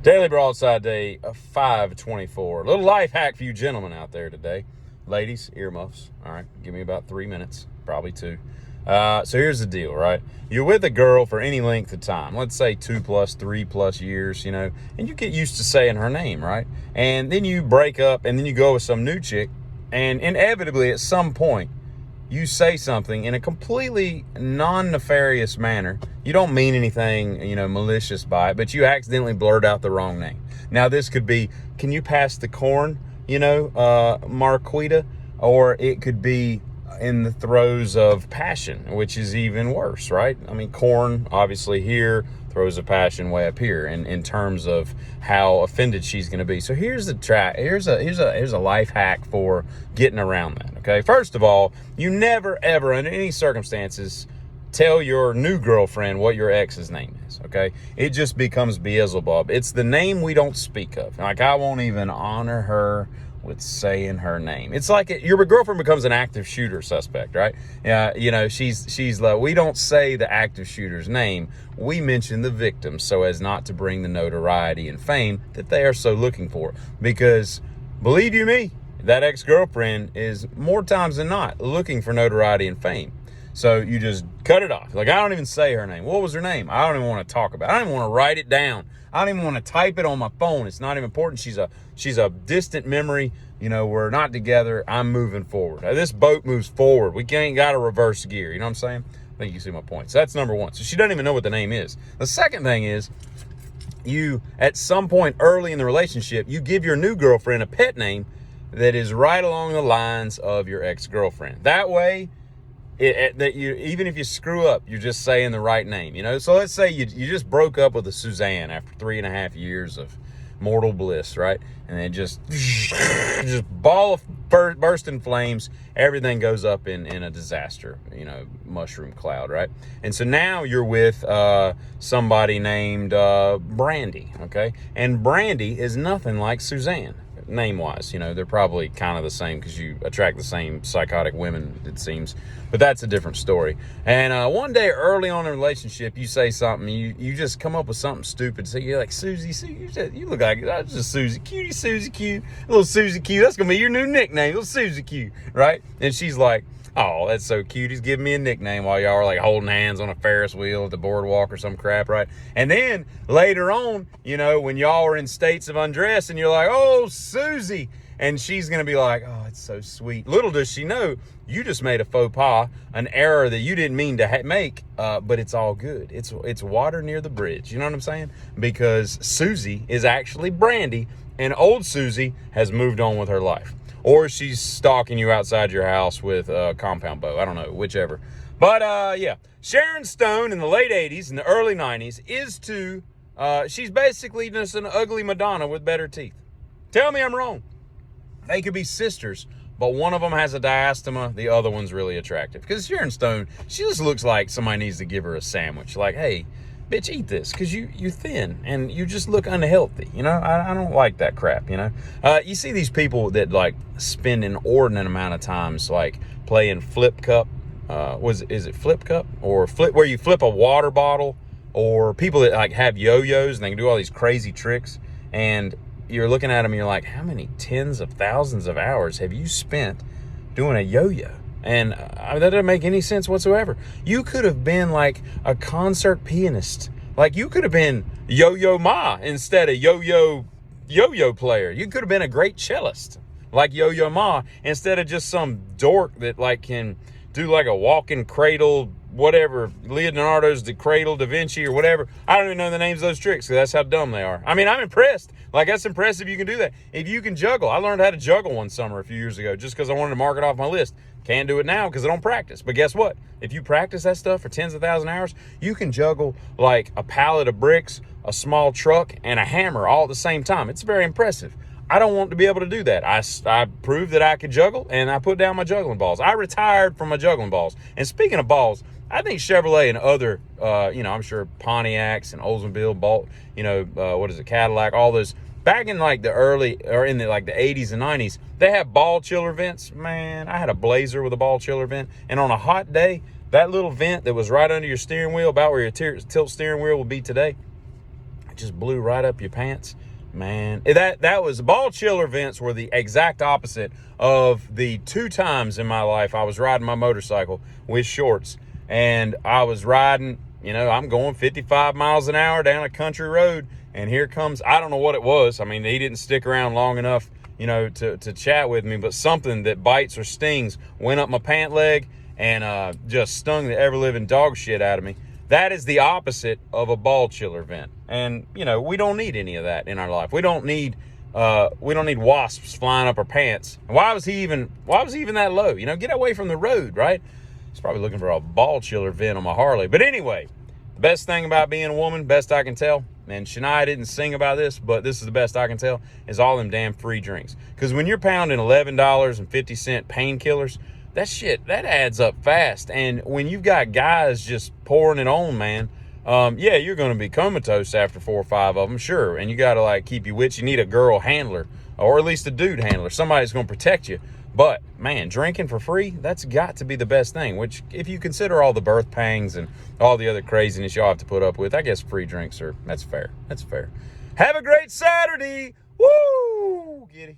Daily Broadside Day 524. A little life hack for you gentlemen out there today. Ladies, earmuffs. All right, give me about 3 minutes, probably 2. So here's the deal, right? You're with a girl for any length of time. Let's say 2+, 3+ years, and you get used to saying her name, right? And then you break up and then you go with some new chick. And inevitably at some point, you say something in a completely non-nefarious manner. You don't mean anything, malicious by it, but you accidentally blurt out the wrong name. Now, this could be, can you pass the corn, Marquita? Or it could be in the throes of passion, which is even worse, right? I mean, corn, obviously here, throes of passion way up here in terms of how offended she's going to be. So here's a life hack for getting around that, okay? First of all, you never, ever, under any circumstances, tell your new girlfriend what your ex's name is, okay? It just becomes Beelzebub. It's the name we don't speak of. Like, I won't even honor her with saying her name. It's like your girlfriend becomes an active shooter suspect, right? She's like, we don't say the active shooter's name. We mention the victim so as not to bring the notoriety and fame that they are so looking for. Because believe you me, that ex-girlfriend is more times than not looking for notoriety and fame. So you just cut it off. Like, I don't even say her name. What was her name? I don't even want to talk about it. I don't even want to write it down. I don't even want to type it on my phone. It's not even important. She's a distant memory. We're not together. I'm moving forward. This boat moves forward. We ain't got a reverse gear. You know what I'm saying? I think you see my point. So that's number one. So she doesn't even know what the name is. The second thing is, you, at some point early in the relationship, you give your new girlfriend a pet name that is right along the lines of your ex-girlfriend. That way, even if you screw up, you're just saying the right name, So let's say you just broke up with a Suzanne after 3.5 years of mortal bliss, right? And then just ball of burst in flames. Everything goes up in a disaster, mushroom cloud, right? And so now you're with somebody named Brandy, okay? And Brandy is nothing like Suzanne. Name-wise, they're probably kind of the same because you attract the same psychotic women, it seems. But that's a different story. And one day early on in a relationship, you say something, you just come up with something stupid. So you're like, Susie, you look like that's just Susie, cutie, Susie Q, little Susie Q. That's gonna be your new nickname, little Susie Q, right? And she's like, oh, that's so cute. He's giving me a nickname while y'all are like holding hands on a Ferris wheel at the boardwalk or some crap, right? And then later on, when y'all are in states of undress and you're like, oh, Susie. And she's going to be like, oh, it's so sweet. Little does she know, you just made a faux pas, an error that you didn't mean to make, but it's all good. It's water near the bridge. You know what I'm saying? Because Susie is actually Brandy and old Susie has moved on with her life. Or she's stalking you outside your house with a compound bow. I don't know, whichever. But, yeah, Sharon Stone in the late 80s and the early 90s she's basically just an ugly Madonna with better teeth. Tell me I'm wrong. They could be sisters, but one of them has a diastema, the other one's really attractive. Because Sharon Stone, she just looks like somebody needs to give her a sandwich. Like, hey, bitch, eat this, because you're thin and you just look unhealthy. I don't like that crap, You see these people that, like, spend an inordinate amount of times, like, playing flip cup. Is it flip cup? Or where you flip a water bottle? Or people that, like, have yo-yos and they can do all these crazy tricks. And you're looking at them and you're like, how many tens of thousands of hours have you spent doing a yo-yo? And that doesn't make any sense whatsoever. You could have been like a concert pianist. Like, you could have been Yo-Yo Ma instead of yo-yo player. You could have been a great cellist like Yo-Yo Ma instead of just some dork that, like, can do like a walking cradle, whatever, Leonardo's the Cradle, Da Vinci or whatever. I don't even know the names of those tricks because that's how dumb they are. I mean, I'm impressed. Like, that's impressive you can do that. If you can juggle. I learned how to juggle one summer a few years ago just because I wanted to mark it off my list. Can't do it now because I don't practice. But guess what? If you practice that stuff for tens of thousands of hours, you can juggle like a pallet of bricks, a small truck, and a hammer all at the same time. It's very impressive. I don't want to be able to do that. I proved that I could juggle, and I put down my juggling balls. I retired from my juggling balls. And speaking of balls, I think Chevrolet and other, I'm sure Pontiacs and Oldsmobile, Cadillac, all those, back in like the early, or in the 80s and 90s, they had ball chiller vents. Man, I had a Blazer with a ball chiller vent. And on a hot day, that little vent that was right under your steering wheel, about where your tilt steering wheel will be today, just blew right up your pants. Man, that was, ball chiller vents were the exact opposite of the 2 times in my life I was riding my motorcycle with shorts. And I was riding, I'm going 55 miles an hour down a country road. And here comes, I don't know what it was. I mean, he didn't stick around long enough, to chat with me, but something that bites or stings went up my pant leg and just stung the ever-living dog shit out of me. That is the opposite of a ball chiller vent. And, we don't need any of that in our life. We don't need wasps flying up our pants. Why was he even that low? Get away from the road, right? He's probably looking for a ball chiller vent on my Harley. But anyway, the best thing about being a woman, best I can tell, and Shania didn't sing about this, but this is the best I can tell, is all them damn free drinks. Because when you're pounding $11.50 painkillers, that adds up fast. And when you've got guys just pouring it on, man, you're going to be comatose after 4 or 5 of them, sure. And you got to keep your wits. You need a girl handler, or at least a dude handler, somebody's going to protect you. But man, drinking for free, that's got to be the best thing. Which, if you consider all the birth pangs and all the other craziness y'all have to put up with, I guess free drinks that's fair. That's fair. Have a great Saturday. Woo! Giddy.